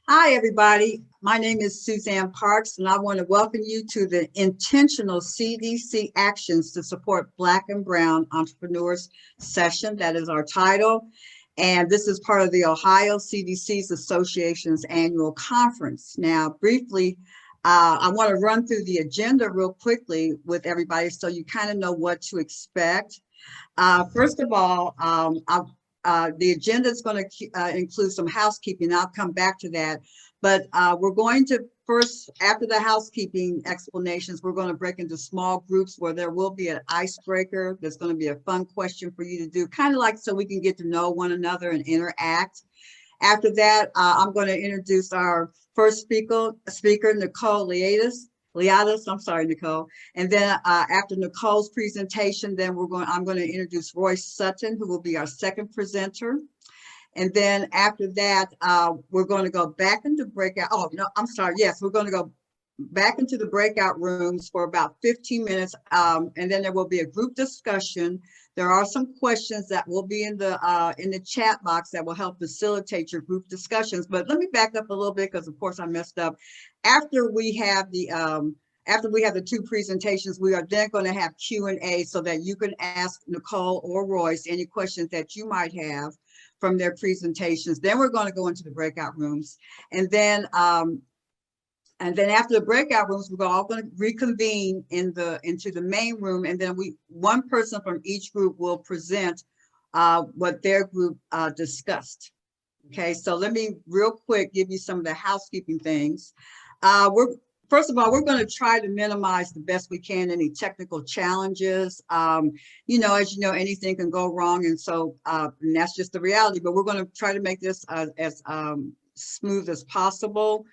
Hi, everybody. My name is Suzanne Parks, and I want to welcome you to the intentional CDC actions to support Black and Brown entrepreneurs session. That is our title. And this is part of the Ohio CDC's Association's annual conference. Now, briefly, I want to run through the agenda real quickly with everybody so you kind of know what to expect. First of all, the agenda is going to include some housekeeping. I'll come back to that. But we're going to first, after the housekeeping explanations, we're going to break into small groups where there will be an icebreaker. There's going to be a fun question for you to do, kind of like so we can get to know one another and interact. After that, I'm going to introduce our first speaker, Nicole Liadas. I'm sorry, Nicole. And then after Nicole's presentation, then I'm going to introduce Royce Sutton, who will be our second presenter. And then after that, we're going to go back into breakout. Oh, no, I'm sorry. Yes, we're going to go back into the breakout rooms for about 15 minutes. And then there will be a group discussion. There are some questions that will be in the chat box that will help facilitate your group discussions. But let me back up a little bit because, of course, I messed up. After we have the two presentations, we are then going to have Q&A so that you can ask Nicole or Royce any questions that you might have from their presentations. Then we're going to go into the breakout rooms, and then after the breakout rooms, we're all going to reconvene into the main room, and then one person from each group will present what their group discussed. Okay, so let me real quick give you some of the housekeeping things. First of all, we're going to try to minimize the best we can any technical challenges. As you know, anything can go wrong, and so and that's just the reality. But we're going to try to make this as smooth as possible.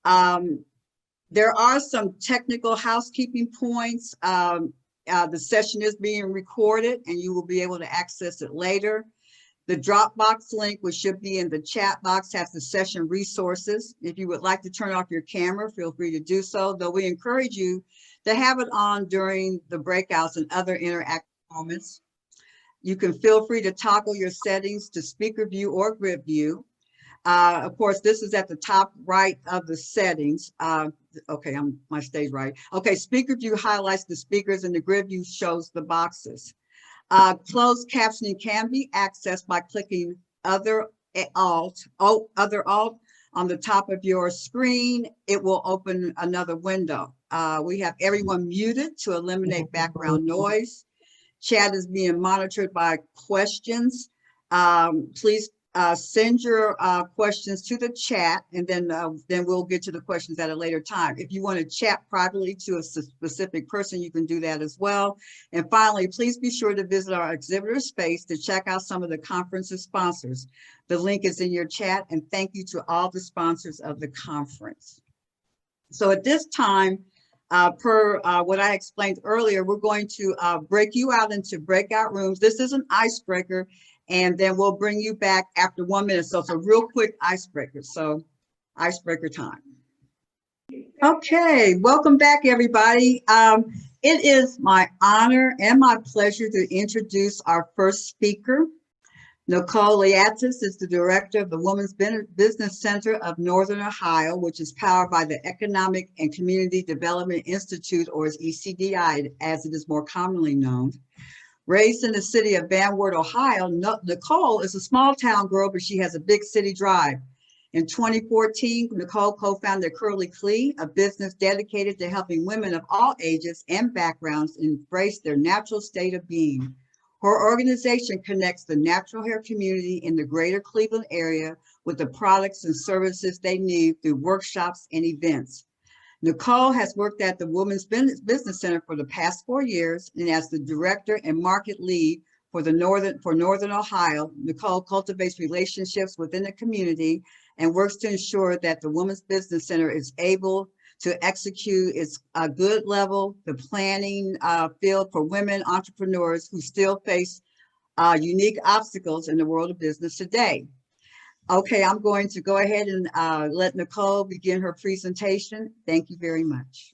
There are some technical housekeeping points. The session is being recorded, and you will be able to access it later. The Dropbox link, which should be in the chat box, has the session resources. If you would like to turn off your camera, feel free to do so, though we encourage you to have it on during the breakouts and other interactive moments. You can feel free to toggle your settings to speaker view or grid view. Of course, this is at the top right of the settings. Okay, my stage right. Okay, speaker view highlights the speakers and the grid view shows the boxes. Closed captioning can be accessed by clicking other alt on the top of your screen. It will open another window. We have everyone muted to eliminate background noise. Chat is being monitored by questions. Please send your questions to the chat, and then we'll get to the questions at a later time. If you want to chat privately to a specific person, you can do that as well. And finally, please be sure to visit our exhibitor space to check out some of the conference's sponsors. The link is in your chat, and thank you to all the sponsors of the conference. So at this time, per what I explained earlier, we're going to break you out into breakout rooms. This is an icebreaker, and then we'll bring you back after 1 minute. So it's a real quick icebreaker. So icebreaker time. Okay, welcome back, everybody. It is my honor and my pleasure to introduce our first speaker. Nicole Liadas is the director of the Women's Business Center of Northern Ohio, which is powered by the Economic and Community Development Institute, or as ECDI, as it is more commonly known. Raised in the city of Van Wert, Ohio, Nicole is a small town girl, but she has a big city drive. In 2014, Nicole co-founded Curly Clee, a business dedicated to helping women of all ages and backgrounds embrace their natural state of being. Her organization connects the natural hair community in the greater Cleveland area with the products and services they need through workshops and events. Nicole has worked at the Women's Business Center for the past 4 years, and as the director and market lead for Northern Ohio, Nicole cultivates relationships within the community and works to ensure that the Women's Business Center is able to execute its good level, the planning field for women entrepreneurs who still face unique obstacles in the world of business today. Okay, I'm going to go ahead and let Nicole begin her presentation. Thank you very much.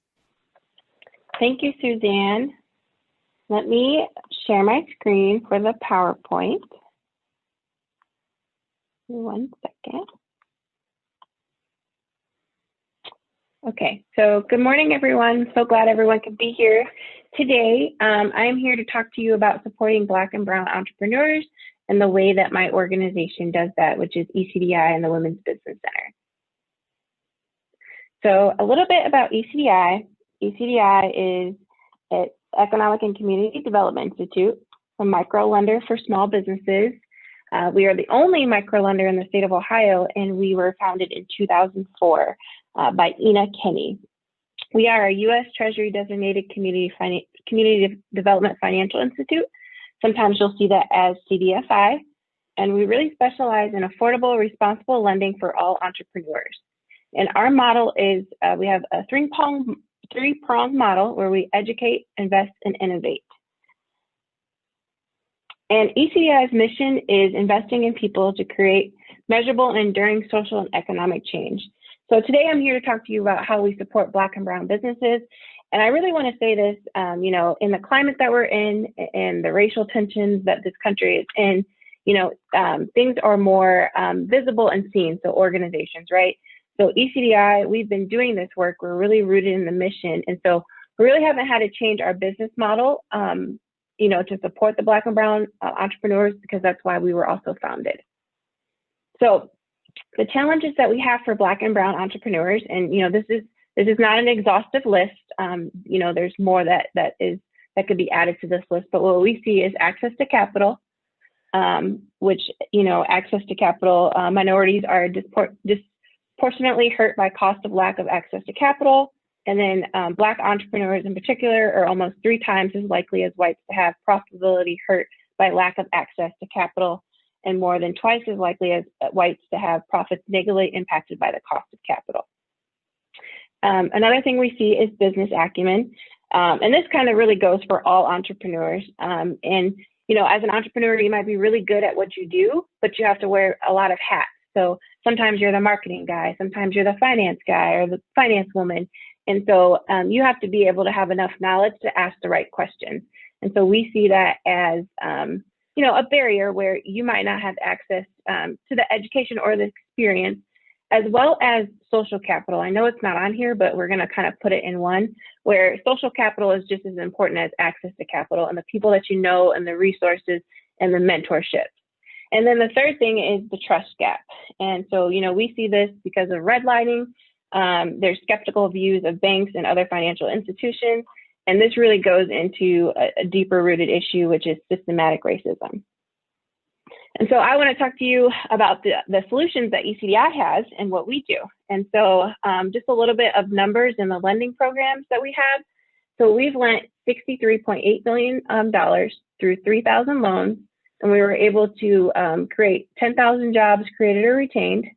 Thank you, Suzanne. Let me share my screen for the PowerPoint. 1 second. Okay, so good morning, everyone. So glad everyone could be here today. I am here to talk to you about supporting Black and Brown entrepreneurs and the way that my organization does that, which is ECDI and the Women's Business Center. So a little bit about ECDI. ECDI is an Economic and Community Development Institute, a micro lender for small businesses. We are the only micro lender in the state of Ohio, and we were founded in 2004 by Ina Kenny. We are a U.S. Treasury designated community development financial institute. Sometimes you'll see that as CDFI, and we really specialize in affordable, responsible lending for all entrepreneurs. And our model is we have a three-pronged model where we educate, invest, and innovate. And ECDI's mission is investing in people to create measurable and enduring social and economic change. So today I'm here to talk to you about how we support Black and Brown businesses. And I really want to say this, you know, in the climate that we're in and the racial tensions that this country is in, you know, things are more visible and seen, so organizations, right? So ECDI, we've been doing this work. We're really rooted in the mission. And so we really haven't had to change our business model, you know, to support the Black and Brown entrepreneurs, because that's why we were also founded. So the challenges that we have for Black and Brown entrepreneurs, and, you know, this is not an exhaustive list. You know, there's more that could be added to this list, but what we see is access to capital, which, you know, access to capital, minorities are disproportionately hurt by cost of lack of access to capital. And then Black entrepreneurs in particular are almost 3 times as likely as whites to have profitability hurt by lack of access to capital, and more than twice as likely as whites to have profits negatively impacted by the cost of capital. Another thing we see is business acumen. And this kind of really goes for all entrepreneurs. And, you know, as an entrepreneur, you might be really good at what you do, but you have to wear a lot of hats. So sometimes you're the marketing guy, sometimes you're the finance guy or the finance woman. And so you have to be able to have enough knowledge to ask the right questions. And so we see that as, you know, a barrier where you might not have access to the education or the experience, as well as social capital. I know it's not on here, but we're going to kind of put it in one, where social capital is just as important as access to capital and the people that you know and the resources and the mentorship. And then the third thing is the trust gap. And so, you know, we see this because of redlining. There's skeptical views of banks and other financial institutions. And this really goes into a deeper rooted issue, which is systematic racism. And so I want to talk to you about the solutions that ECDI has and what we do. And so just a little bit of numbers in the lending programs that we have. So we've lent $63.8 billion through 3,000 loans, and we were able to create 10,000 jobs created or retained.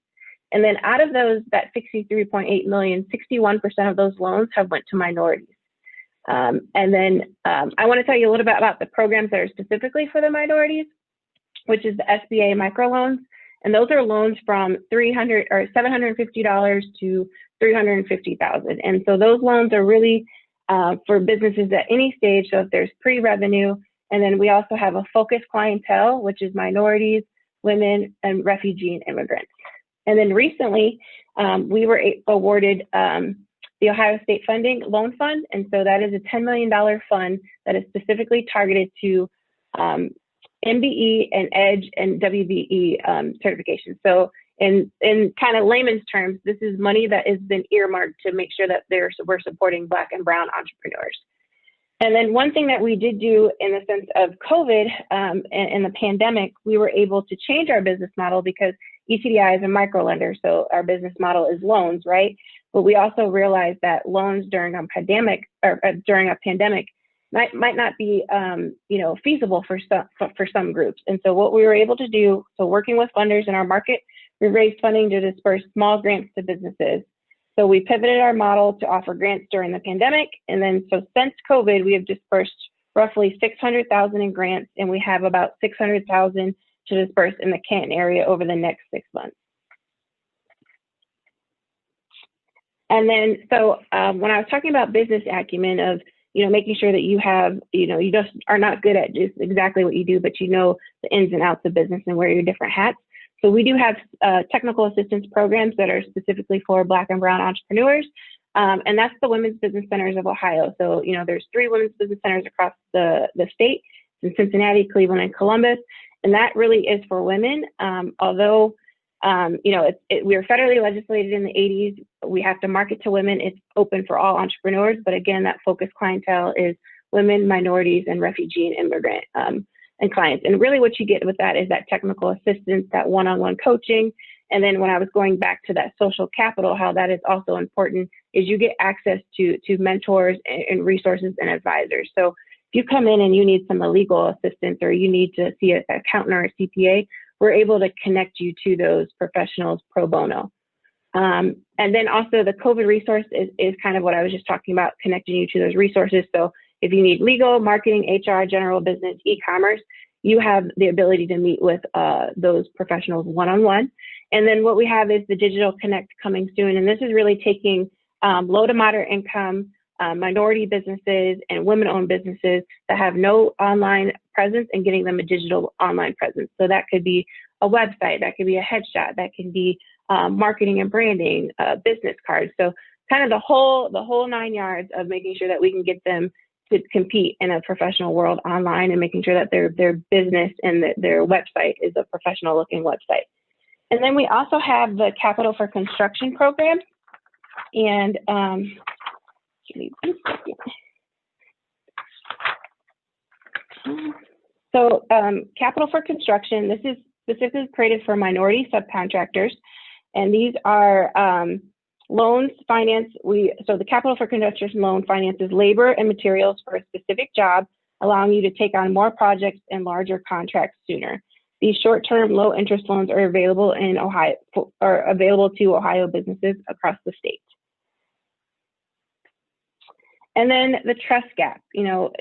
And then out of those, that 63.8 million, 61% of those loans have went to minorities. And then I want to tell you a little bit about the programs that are specifically for the minorities, which is the SBA microloans. And those are loans from $750 to $350,000. And so those loans are really for businesses at any stage. So if there's pre-revenue, and then we also have a focused clientele, which is minorities, women, and refugee and immigrants. And then recently, we were awarded the Ohio State Funding Loan Fund. And so that is a $10 million fund that is specifically targeted to MBE and EDGE and WBE certifications. So in kind of layman's terms, this is money that has been earmarked to make sure that we're supporting Black and Brown entrepreneurs. And then one thing that we did do in the sense of COVID and the pandemic, we were able to change our business model because ECDI is a micro lender, so our business model is loans, right? But we also realized that loans during a pandemic might not be, you know, feasible for some groups. And so what we were able to do, so working with funders in our market, we raised funding to disperse small grants to businesses. So we pivoted our model to offer grants during the pandemic. And then so since COVID, we have dispersed roughly $600,000 in grants, and we have about $600,000 to disperse in the Canton area over the next 6 months. And then, so when I was talking about business acumen of, you know, making sure that you have, you know, you just are not good at just exactly what you do, but you know the ins and outs of business and wear your different hats. So we do have technical assistance programs that are specifically for Black and Brown entrepreneurs. And that's the Women's Business Centers of Ohio. So, you know, there's 3 women's business centers across the state in Cincinnati, Cleveland, and Columbus. And that really is for women. Although, you know, we were federally legislated in the 80s. We have to market to women. It's open for all entrepreneurs. But again, that focus clientele is women, minorities, and refugee and immigrant and clients. And really what you get with that is that technical assistance, that one-on-one coaching. And then when I was going back to that social capital, how that is also important is you get access to mentors and resources and advisors. So if you come in and you need some legal assistance or you need to see an accountant or a CPA, we're able to connect you to those professionals pro bono. And then also the COVID resource is kind of what I was just talking about, connecting you to those resources. So if you need legal, marketing, HR, general business, e-commerce, you have the ability to meet with those professionals one-on-one. And then what we have is the Digital Connect coming soon. And this is really taking low to moderate income, minority businesses and women-owned businesses that have no online presence and getting them a digital online presence. So that could be a website, that could be a headshot, that can be marketing and branding, business cards. So kind of the whole 9 yards of making sure that we can get them to compete in a professional world online and making sure that their business and their website is a professional looking website. And then we also have the Capital for Construction program. And give me 1 second. So Capital for Construction, this is specifically created for minority subcontractors. And these are loans finance. So the Capital for Construction loan finances labor and materials for a specific job, allowing you to take on more projects and larger contracts sooner. These short-term, low-interest loans are available in Ohio, or available to Ohio businesses across the state. And then the trust gap. You know,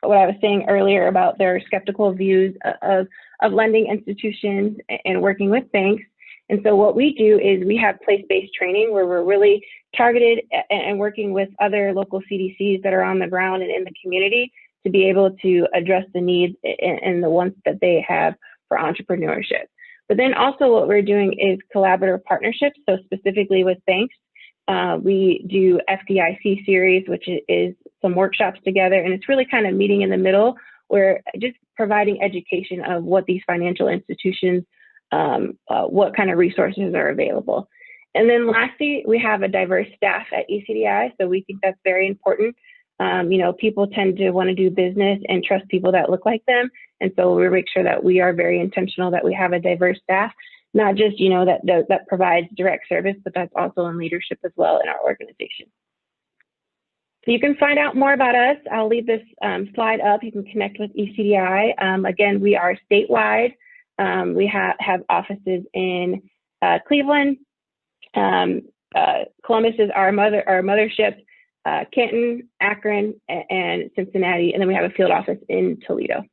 what I was saying earlier about their skeptical views of lending institutions and working with banks. And so what we do is we have place-based training where we're really targeted and working with other local CDCs that are on the ground and in the community to be able to address the needs and the wants that they have for entrepreneurship. But then also what we're doing is collaborative partnerships. So specifically with banks, we do FDIC series, which is some workshops together. And it's really kind of meeting in the middle where just providing education of what these financial institutions, what kind of resources are available. And then lastly, we have a diverse staff at ECDI. So we think that's very important. You know, people tend to want to do business and trust people that look like them. And so we make sure that we are very intentional that we have a diverse staff, not just, you know, that provides direct service, but that's also in leadership as well in our organization. So you can find out more about us. I'll leave this slide up. You can connect with ECDI. Again, we are statewide. We have offices in Cleveland. Columbus is our mothership. Canton, Akron, and Cincinnati, and then we have a field office in Toledo.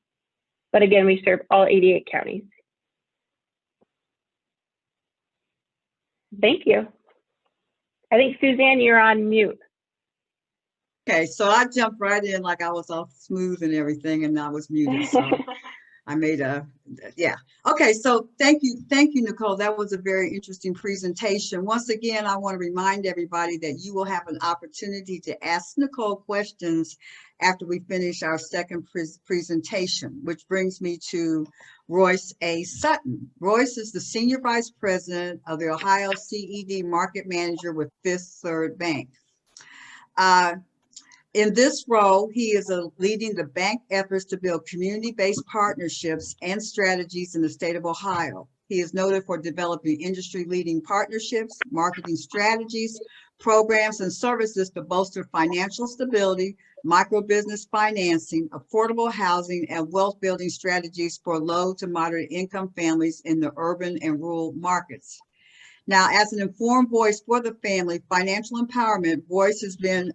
But again, we serve all 88 counties. Thank you. I think, Suzanne, you're on mute. Okay, so I jumped right in like I was all smooth and everything, and I was muted. So I made yeah. Okay, so thank you, Nicole. That was a very interesting presentation. Once again, I want to remind everybody that you will have an opportunity to ask Nicole questions after we finish our second presentation, which brings me to Royce A. Sutton. Royce is the Senior Vice President of the Ohio CED Market Manager with Fifth Third Bank. In this role, he is leading the bank efforts to build community-based partnerships and strategies in the state of Ohio. He is noted for developing industry-leading partnerships, marketing strategies, programs, and services to bolster financial stability, micro-business financing, affordable housing, and wealth-building strategies for low to moderate income families in the urban and rural markets. Now, as an informed voice for the family, financial empowerment, Royce has been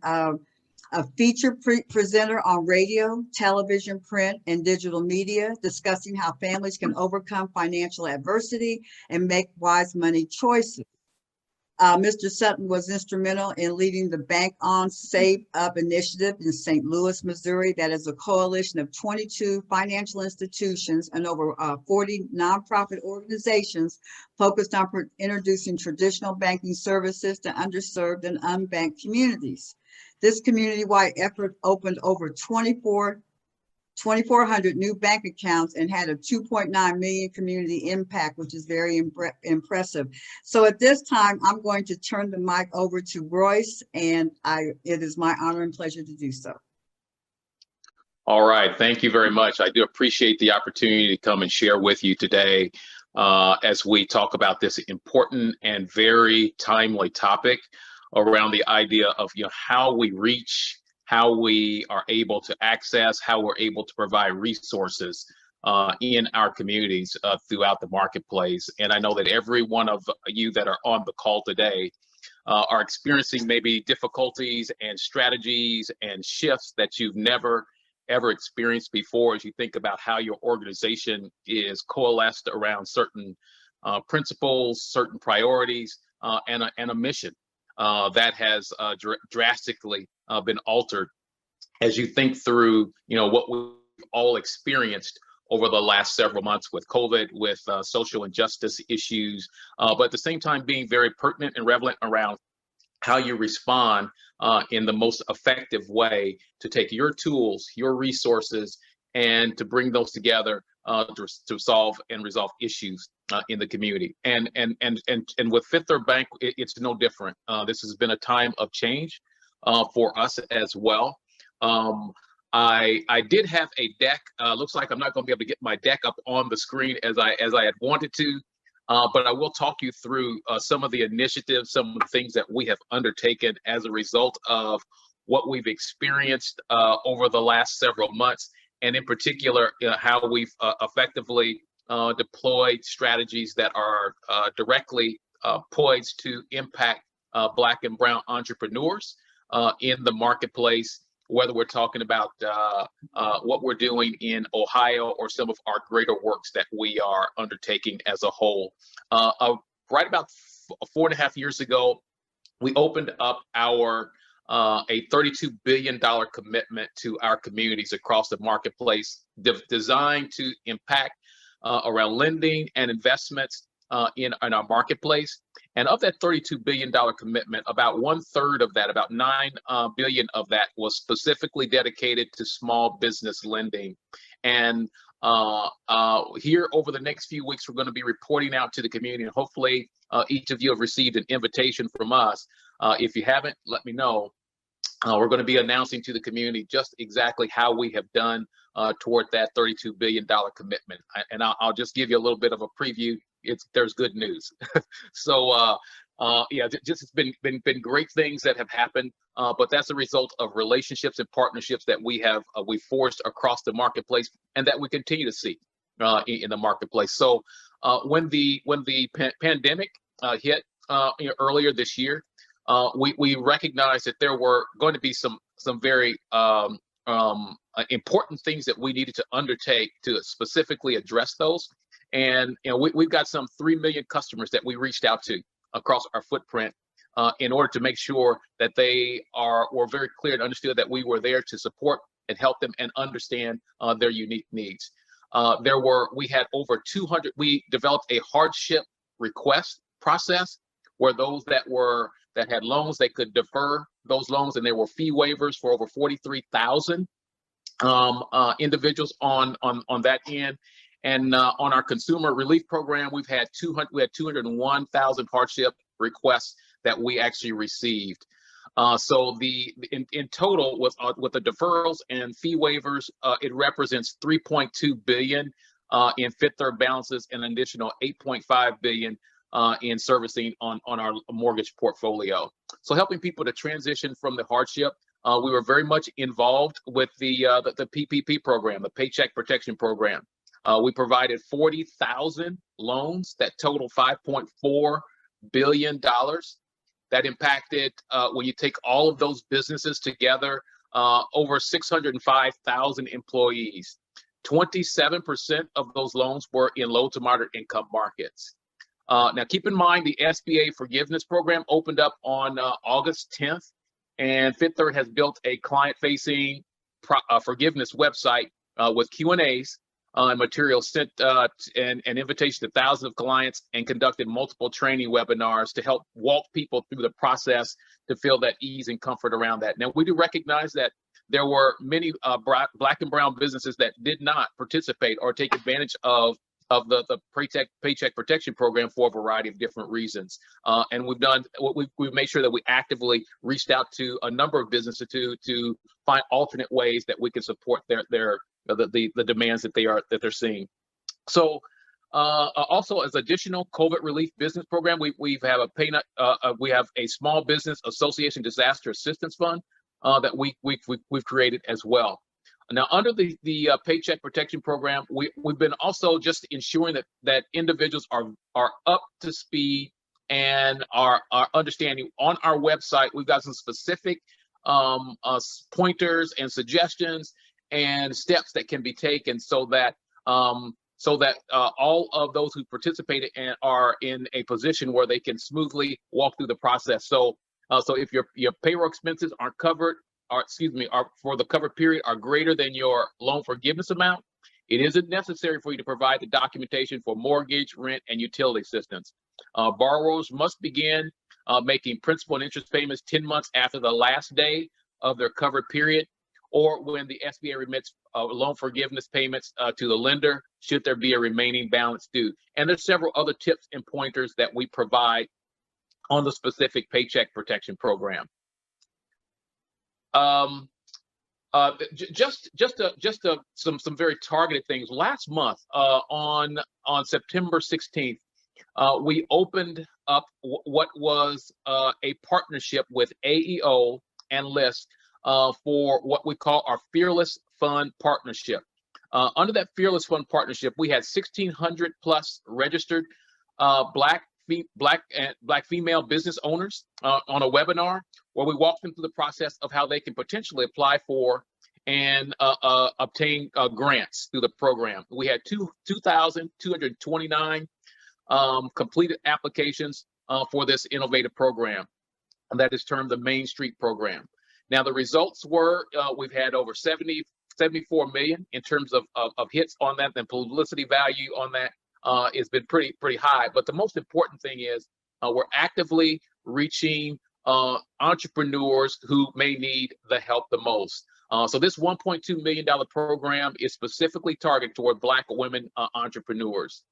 a featured presenter on radio, television, print, and digital media, discussing how families can overcome financial adversity and make wise money choices. Mr. Sutton was instrumental in leading the Bank on Save Up initiative in St. Louis, Missouri. That is a coalition of 22 financial institutions and over 40 nonprofit organizations focused on introducing traditional banking services to underserved and unbanked communities. This community-wide effort opened over 2,400 new bank accounts and had a 2.9 million community impact, which is very impressive. So at this time, I'm going to turn the mic over to Royce, and it is my honor and pleasure to do so. All right, thank you very much. I do appreciate the opportunity to come and share with you today as we talk about this important and very timely topic around the idea of how we reach, how we are able to access, how we're able to provide resources in our communities throughout the marketplace. And I know that every one of you that are on the call today are experiencing maybe difficulties and strategies and shifts that you've never ever experienced before as you think about how your organization is coalesced around certain principles, certain priorities, and a mission that has drastically been altered as you think through, what we've all experienced over the last several months with COVID, with social injustice issues, but at the same time being very pertinent and relevant around how you respond in the most effective way to take your tools, your resources, and to bring those together to solve and resolve issues in the community. And with Fifth Third Bank, it's no different. This has been a time of change for us as well. I did have a deck. Looks like I'm not going to be able to get my deck up on the screen as I had wanted to, but I will talk you through some of the initiatives, some of the things that we have undertaken as a result of what we've experienced over the last several months, and in particular, how we've effectively deployed strategies that are directly poised to impact Black and Brown entrepreneurs in the marketplace, whether we're talking about what we're doing in Ohio or some of our greater works that we are undertaking as a whole. Right about 4.5 years ago, we opened up our a $32 billion commitment to our communities across the marketplace, designed to impact around lending and investments in our marketplace. And of that $32 billion commitment, about 1/3 of that, about $9 billion of that, was specifically dedicated to small business lending. And here over the next few weeks, we're going to be reporting out to the community, and hopefully each of you have received an invitation from us. If you haven't, let me know. We're going to be announcing to the community just exactly how we have done toward that $32 billion commitment. And I'll just give you a little bit of a preview. There's good news. So yeah, just it's been great things that have happened, but that's a result of relationships and partnerships that we forged across the marketplace, and that we continue to see in the marketplace. So when the pandemic hit earlier this year, we recognized that there were going to be some very important things that we needed to undertake to specifically address those. And we've got some 3 million customers that we reached out to across our footprint in order to make sure that they were very clear and understood that we were there to support and help them and understand their unique needs. We had over 200. We developed a hardship request process where those that had loans, they could defer those loans, and there were fee waivers for over 43,000 individuals on that end. And on our consumer relief program, we had 201,000 hardship requests that we actually received. So in total, with the deferrals and fee waivers, it represents $3.2 billion in Fifth Third balances and an additional $8.5 billion in servicing on our mortgage portfolio. So helping people to transition from the hardship. We were very much involved with the PPP program, the Paycheck Protection program. We provided 40,000 loans that totaled $5.4 billion. That impacted, when you take all of those businesses together, over 605,000 employees. 27% of those loans were in low to moderate income markets. Now, keep in mind the SBA forgiveness program opened up on August 10th, and Fifth Third has built a client-facing forgiveness website with Q&As and materials sent and invitation to thousands of clients, and conducted multiple training webinars to help walk people through the process to feel that ease and comfort around that. Now, we do recognize that there were many Black and brown businesses that did not participate or take advantage of the Paycheck Protection program for a variety of different reasons. And we've made sure that we actively reached out to a number of businesses to find alternate ways that we can support the demands that they're seeing. So also, as additional COVID relief business program, we have a small business association disaster assistance fund that we've created as well. Now, under the Paycheck Protection program, we've been also just ensuring that individuals are up to speed and are understanding. On our website, we've got some specific pointers and suggestions and steps that can be taken so that all of those who participated and are in a position where they can smoothly walk through the process. So if your payroll expenses aren't covered, are for the covered period are greater than your loan forgiveness amount, it isn't necessary for you to provide the documentation for mortgage, rent, and utility assistance. Borrowers must begin making principal and interest payments 10 months after the last day of their covered period, or when the SBA remits loan forgiveness payments to the lender, should there be a remaining balance due. And there's several other tips and pointers that we provide on the specific Paycheck Protection program. Some very targeted things. Last month, on September 16th, we opened up what was a partnership with AEO and LIST for what we call our Fearless Fund Partnership. Under that Fearless Fund Partnership, we had 1,600 plus registered Black female business owners on a webinar where we walked them through the process of how they can potentially apply for and obtain grants through the program. We had 2,229 completed applications for this innovative program, and that is termed the Main Street program. Now, the results were we've had over 74 million in terms of hits on that, and publicity value on that has been pretty high. But the most important thing is we're actively reaching entrepreneurs who may need the help the most. So this $1.2 million program is specifically targeted toward Black women entrepreneurs.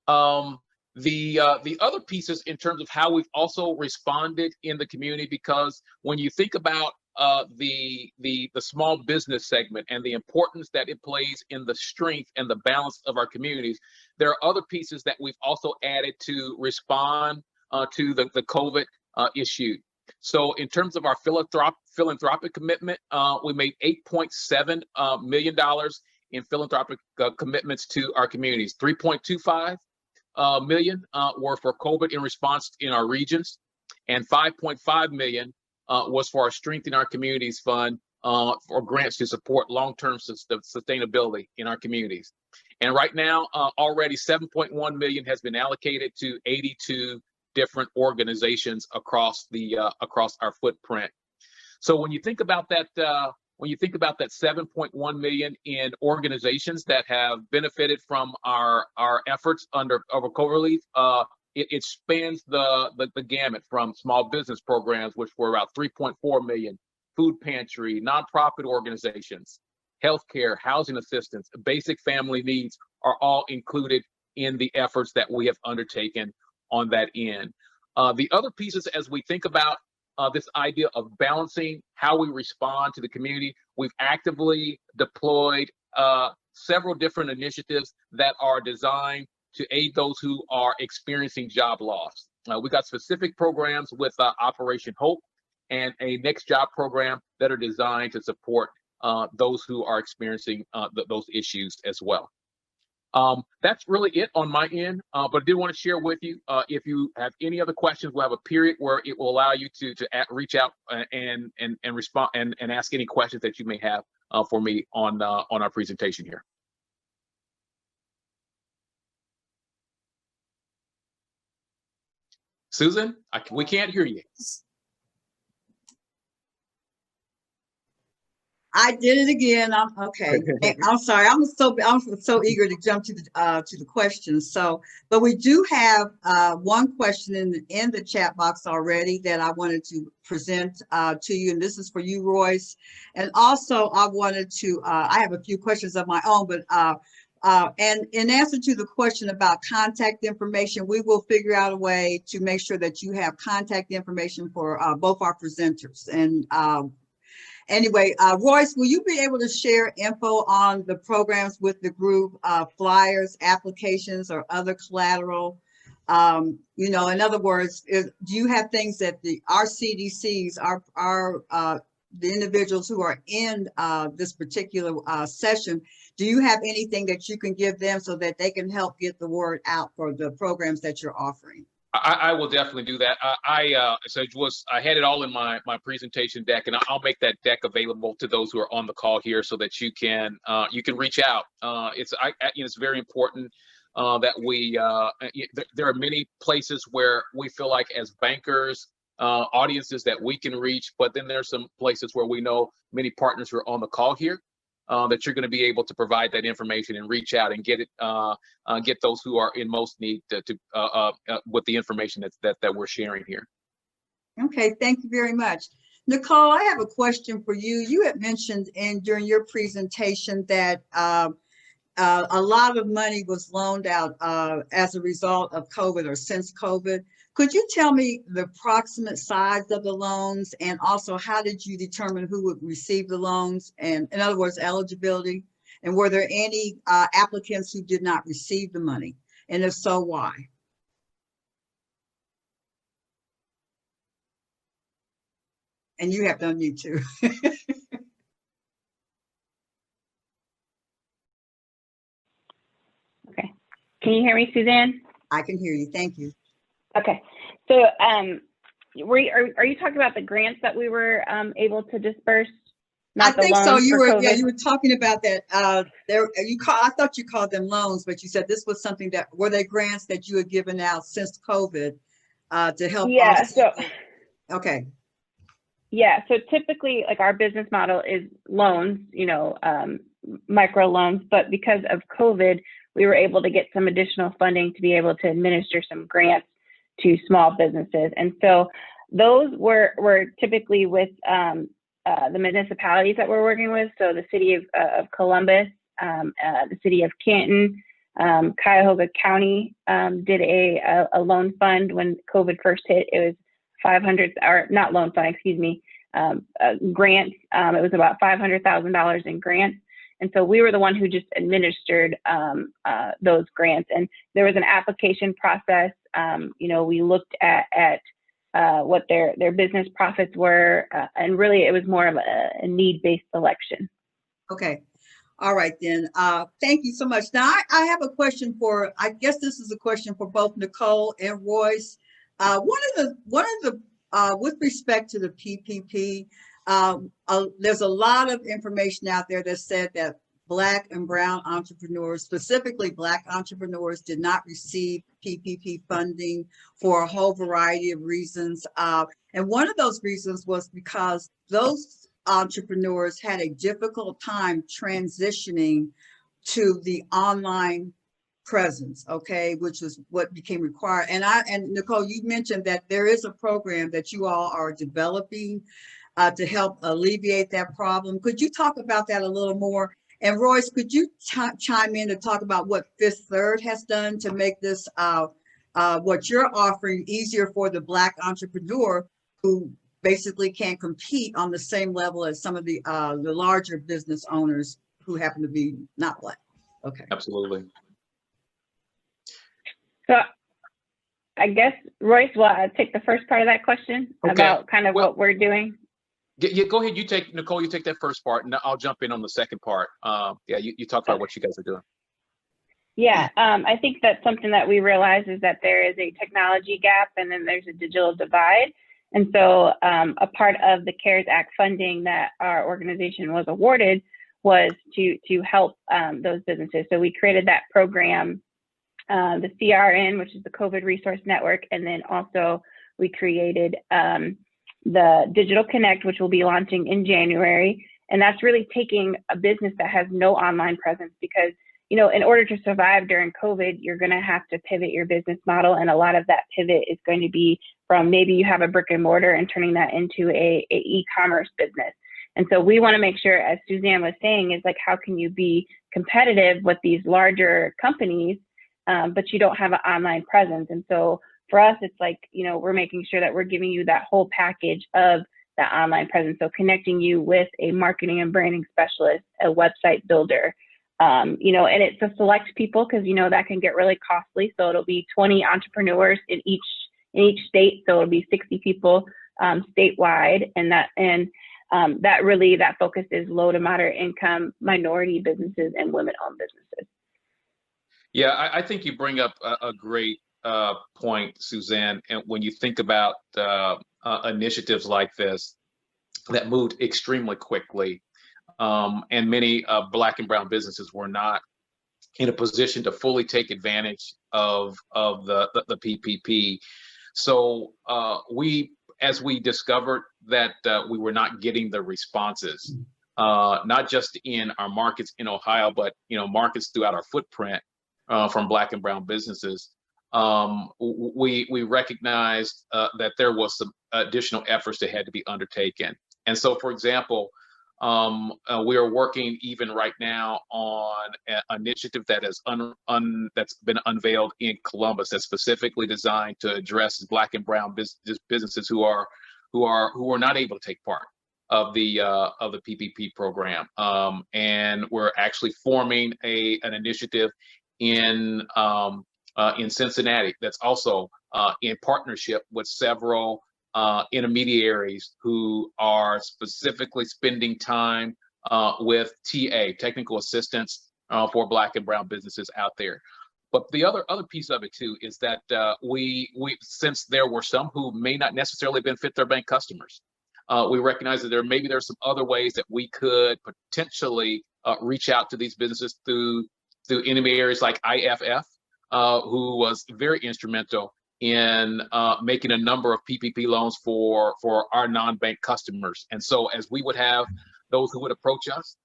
The other pieces in terms of how we've also responded in the community, because when you think about the small business segment and the importance that it plays in the strength and the balance of our communities, there are other pieces that we've also added to respond to the COVID issue. So in terms of our philanthropic commitment, we made $8.7 million in philanthropic commitments to our communities. 3.25 million were for COVID in response in our regions, and 5.5 million was for our Strength in Our Communities Fund for grants to support long-term sustainability in our communities. And right now, already 7.1 million has been allocated to 82 different organizations across our footprint. So when you think about that, when you think about that 7.1 million in organizations that have benefited from our efforts over COVID relief, it spans the gamut from small business programs, which were about 3.4 million, food pantry, nonprofit organizations, healthcare, housing assistance, basic family needs are all included in the efforts that we have undertaken on that end. The other pieces, as we think about this idea of balancing how we respond to the community, we've actively deployed several different initiatives that are designed to aid those who are experiencing job loss. We got specific programs with Operation Hope and a Next Job program that are designed to support those who are experiencing those issues as well. That's really it on my end, but I did want to share with you, if you have any other questions, we'll have a period where it will allow you to reach out and respond and ask any questions that you may have for me on our presentation here. Susan, we can't hear you. I did it again. I'm okay. I'm sorry. I'm so eager to jump to the questions. So, but we do have one question in the chat box already that I wanted to present to you, and this is for you, Royce. And also, I wanted to. I have a few questions of my own, but and in answer to the question about contact information, we will figure out a way to make sure that you have contact information for both our presenters. And anyway, Royce, will you be able to share info on the programs with the group, flyers, applications, or other collateral? You know, in other words, do you have things that our CDCs, the individuals who are in this particular session, do you have anything that you can give them so that they can help get the word out for the programs that you're offering? I will definitely do that. I had it all in my presentation deck, and I'll make that deck available to those who are on the call here so that you can reach out. It's very important that there are many places where we feel like as bankers, audiences that we can reach, but then there's some places where we know many partners who are on the call here. That you're going to be able to provide that information and reach out and get those who are in most need with the information that we're sharing here. Okay, thank you very much. Nicole, I have a question for you. You had mentioned during your presentation that a lot of money was loaned out as a result of COVID or since COVID. Could you tell me the approximate size of the loans, and also how did you determine who would receive the loans, and in other words, eligibility? And were there any applicants who did not receive the money? And if so, why? And you have to unmute too. Okay. Can you hear me, Suzanne? I can hear you. Thank you. Okay. So are you talking about the grants that we were able to disperse? I think so. You were COVID? you were talking about that. I thought you called them loans, but you said this was something that were they grants that you had given out since COVID to help. Yeah. Okay. Yeah. So typically, like, our business model is loans, micro loans, but because of COVID, we were able to get some additional funding to be able to administer some grants to small businesses. And so those were typically with the municipalities that we're working with. So the city of Columbus, the city of Canton, Cuyahoga County did a loan fund when COVID first hit. It was grants. It was about $500,000 in grants. And so we were the one who just administered those grants. And there was an application process. We looked at what their business profits were, and really it was more of a need-based selection. Okay. All right then. Thank you so much. Now I have a question I guess this is a question for both Nicole and Royce. With respect to the PPP, there's a lot of information out there that said that Black and brown entrepreneurs, specifically Black entrepreneurs, did not receive PPP funding for a whole variety of reasons. And one of those reasons was because those entrepreneurs had a difficult time transitioning to the online presence, okay, which was what became required. And Nicole, you mentioned that there is a program that you all are developing to help alleviate that problem. Could you talk about that a little more? And Royce, could you chime in to talk about what Fifth Third has done to make this, what you're offering, easier for the Black entrepreneur who basically can't compete on the same level as some of the larger business owners who happen to be not Black? Okay. Absolutely. So I guess, Royce, will take the first part of that question about kind of what we're doing? Yeah, go ahead. Nicole, you take that first part, and I'll jump in on the second part. You talk about what you guys are doing. Yeah, I think that's something that we realize is that there is a technology gap, and then there's a digital divide. And so a part of the CARES Act funding that our organization was awarded was to help those businesses. So we created that program the CRN, which is the COVID Resource Network, and then also we created the Digital Connect, which will be launching in January. And that's really taking a business that has no online presence, because, you know, in order to survive during COVID, you're going to have to pivot your business model. And a lot of that pivot is going to be from maybe you have a brick and mortar and turning that into a e-commerce business. And so we want to make sure, as Suzanne was saying, is like, how can you be competitive with these larger companies, but you don't have an online presence? And so for us, it's like, you know, we're making sure that we're giving you that whole package of that online presence. So connecting you with a marketing and branding specialist, a website builder, you know, and it's a select people, because, you know, that can get really costly. So it'll be 20 entrepreneurs in each state. So it'll be 60 people statewide. And that focus is low to moderate income, minority businesses, and women-owned businesses. Yeah, I think you bring up a great point, Suzanne. And when you think about initiatives like this that moved extremely quickly, and many Black and brown businesses were not in a position to fully take advantage of the PPP. So as we discovered that we were not getting the responses, not just in our markets in Ohio, but, you know, markets throughout our footprint from Black and brown businesses, we recognized that there was some additional efforts that had to be undertaken. And so, for example, we are working even right now on an initiative that has that's been unveiled in Columbus, that's specifically designed to address Black and brown businesses who are not able to take part of the PPP program. And we're actually forming an initiative in Cincinnati that's also in partnership with several intermediaries who are specifically spending time with technical assistance for Black and brown businesses out there. But the other piece of it too is that we since there were some who may not necessarily benefit their bank customers, we recognize that there's some other ways that we could potentially reach out to these businesses through intermediaries like IFF, who was very instrumental in making a number of PPP loans for our non-bank customers. And so as we would have those who would approach us,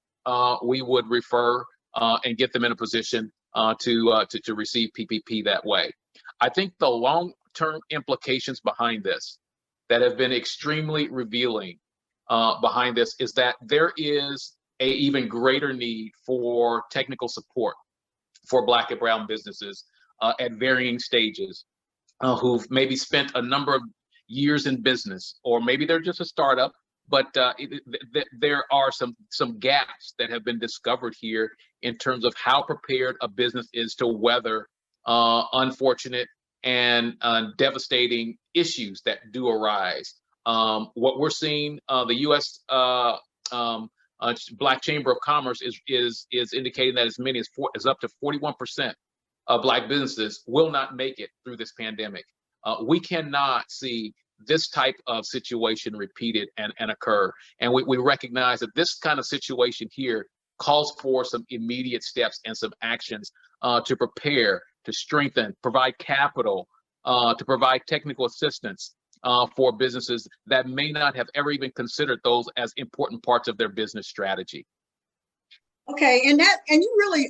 we would refer and get them in a position to receive PPP that way. I think the long-term implications behind this that have been extremely revealing behind this is that there is a even greater need for technical support for Black and brown businesses at varying stages, who've maybe spent a number of years in business, or maybe they're just a startup, but there are some gaps that have been discovered here in terms of how prepared a business is to weather unfortunate and devastating issues that do arise. What we're seeing, the U.S. Black Chamber of Commerce is indicating that as many as up to 41% of Black businesses will not make it through this pandemic. We cannot see this type of situation repeated and occur. And we recognize that this kind of situation here calls for some immediate steps and some actions to prepare, to strengthen, provide capital, to provide technical assistance for businesses that may not have ever even considered those as important parts of their business strategy. Okay, and you really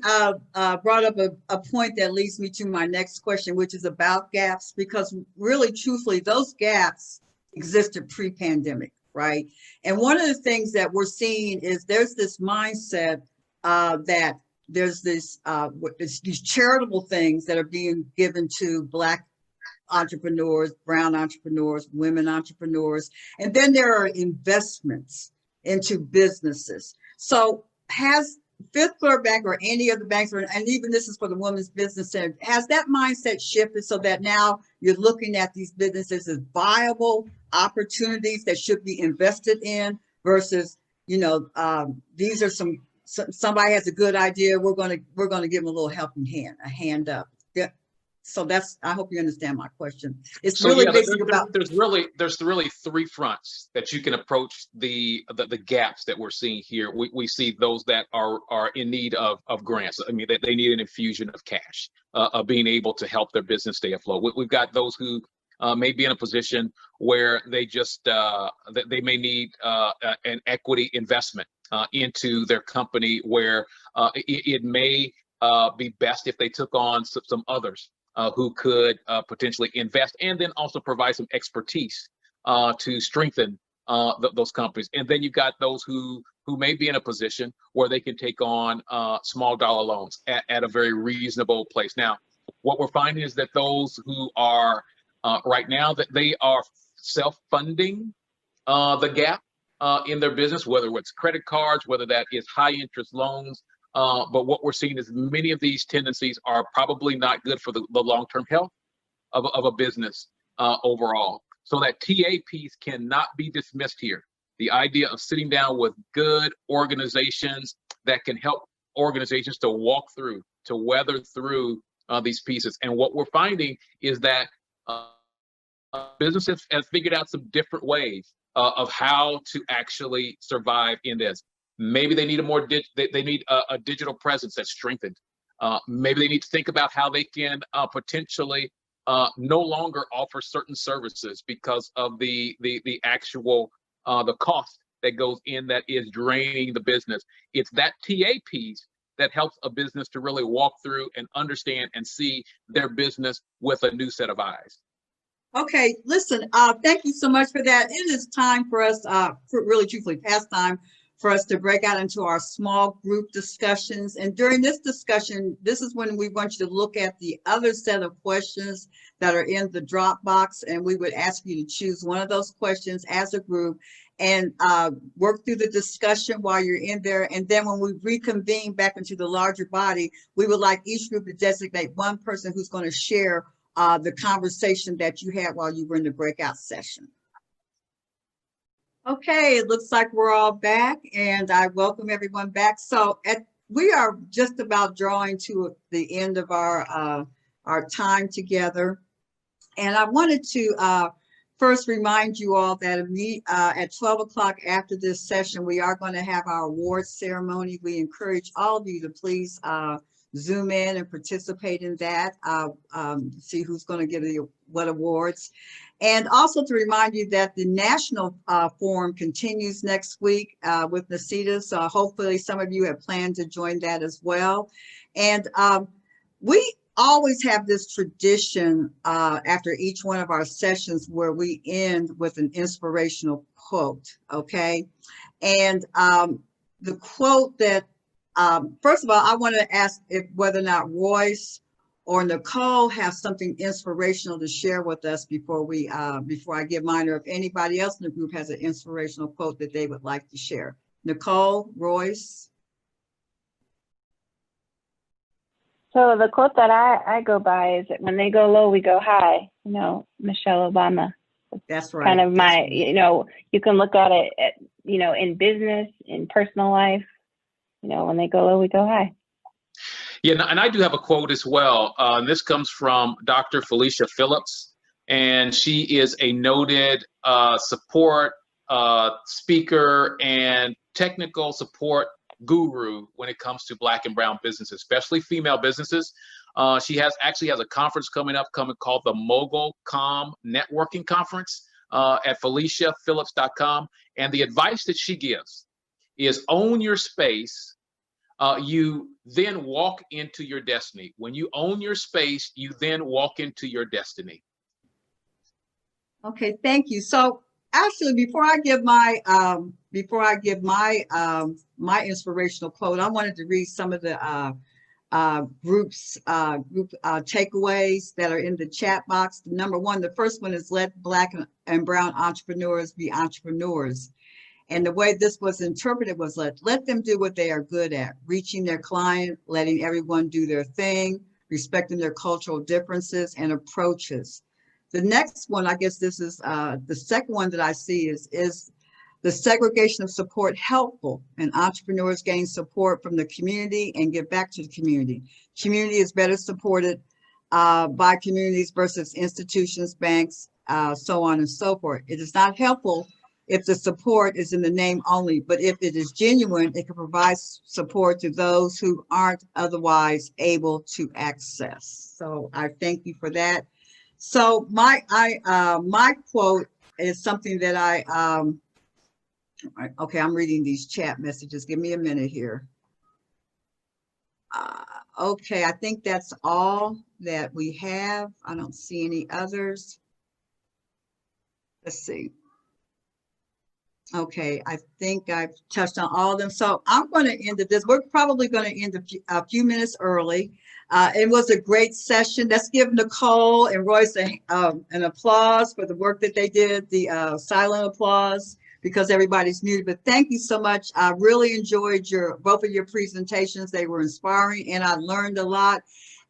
brought up a point that leads me to my next question, which is about gaps, because really, truthfully, those gaps existed pre-pandemic, right? And one of the things that we're seeing is there's this mindset that there's these charitable things that are being given to Black entrepreneurs, brown entrepreneurs, women entrepreneurs, and then there are investments into businesses. So has Fifth Third Bank or any of the banks, and even this is for the Women's Business Center, has that mindset shifted so that now you're looking at these businesses as viable opportunities that should be invested in versus, these are somebody has a good idea, we're going to give them a little helping hand, a hand up. Yeah. So that's, I hope you understand my question. It's So really yeah, basically about, there's really three fronts that you can approach the gaps that we're seeing here. We see those that are in need of grants. I mean, they need an infusion of cash, of being able to help their business stay afloat. We've got those who may be in a position where they just they may need an equity investment into their company, where it may be best if they took on some others who could potentially invest and then also provide some expertise to strengthen those companies. And then you've got those who may be in a position where they can take on small dollar loans at a very reasonable place. Now, what we're finding is that those who are right now, that they are self-funding the gap in their business, whether it's credit cards, whether that is high interest loans. But what we're seeing is many of these tendencies are probably not good for the long-term health of a business overall. So that TA piece cannot be dismissed here. The idea of sitting down with good organizations that can help organizations to walk through, to weather through these pieces. And what we're finding is that businesses have figured out some different ways of how to actually survive in this. Maybe they need they need a digital presence that's strengthened. Maybe they need to think about how they can potentially no longer offer certain services because of the actual the cost that goes in that is draining the business. It's that TA piece that helps a business to really walk through and understand and see their business with a new set of eyes. okay, listen, thank you so much for that. It is time for us, really truthfully past time for us to break out into our small group discussions. And during this discussion, this is when we want you to look at the other set of questions that are in the Dropbox. And we would ask you to choose one of those questions as a group and work through the discussion while you're in there. And then when we reconvene back into the larger body, we would like each group to designate one person who's going to share the conversation that you had while you were in the breakout session. Okay, it looks like we're all back, and I welcome everyone back. So we are just about drawing to the end of our time together. And I wanted to first remind you all that at 12 o'clock after this session, we are going to have our awards ceremony. We encourage all of you to please Zoom in and participate in that, see who's going to get what awards. And also to remind you that the national forum continues next week with NACEDA. So hopefully some of you have planned to join that as well. And we always have this tradition after each one of our sessions where we end with an inspirational quote, okay? And the quote that, first of all, I want to ask whether or not Royce or Nicole have something inspirational to share with us before I give mine, or if anybody else in the group has an inspirational quote that they would like to share. Nicole, Royce. So the quote that I go by is that when they go low, we go high. You know, Michelle Obama. That's right. Kind of my, you know, you can look at it, you know, in business, in personal life. You know, when they go low, we go high. Yeah, and I do have a quote as well. This comes from Dr. Felicia Phillips, and she is a noted support speaker and technical support guru when it comes to Black and brown businesses, especially female businesses. She actually has a conference coming up called the Mogul Com Networking Conference at FeliciaPhillips.com. And the advice that she gives is own your space. You then walk into your destiny. When you own your space, you then walk into your destiny. Okay, thank you. So actually, before I give my my inspirational quote, I wanted to read some of the group takeaways that are in the chat box. Number one, the first one is let Black and brown entrepreneurs be entrepreneurs. And the way this was interpreted was let them do what they are good at, reaching their client, letting everyone do their thing, respecting their cultural differences and approaches. The next one, I guess this is the second one that I see is the segregation of support helpful, and entrepreneurs gain support from the community and give back to the community. Community is better supported by communities versus institutions, banks, so on and so forth. It is not helpful if the support is in the name only, but if it is genuine, it can provide support to those who aren't otherwise able to access. So I thank you for that. So my quote is something that okay, I'm reading these chat messages. Give me a minute here. Okay, I think that's all that we have. I don't see any others. Let's see. Okay, I think I've touched on all of them. So I'm going to end this. We're probably going to end a few minutes early. It was a great session. Let's give Nicole and Royce an applause for the work that they did, the silent applause, because everybody's muted. But thank you so much. I really enjoyed both of your presentations. They were inspiring and I learned a lot.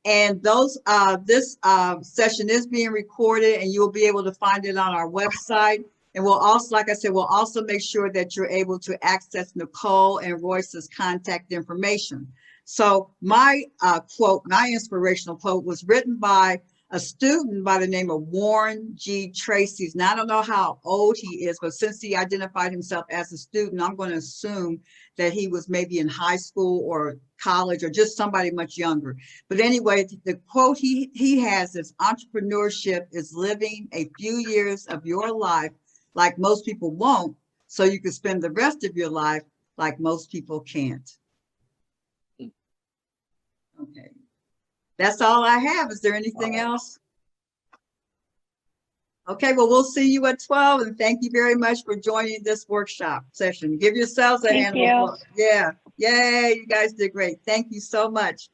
And this session is being recorded and you'll be able to find it on our website. And we'll also, like I said, we'll also make sure that you're able to access Nicole and Royce's contact information. So my quote, my inspirational quote was written by a student by the name of Warren G. Tracy. Now, I don't know how old he is, but since he identified himself as a student, I'm going to assume that he was maybe in high school or college or just somebody much younger. But anyway, the quote he has is, entrepreneurship is living a few years of your life like most people won't, so you can spend the rest of your life like most people can't. Okay, that's all I have. Is there anything else? Okay, well, we'll see you at 12, and thank you very much for joining this workshop session. Give yourselves a hand of applause. Yeah, yay, you guys did great. Thank you so much.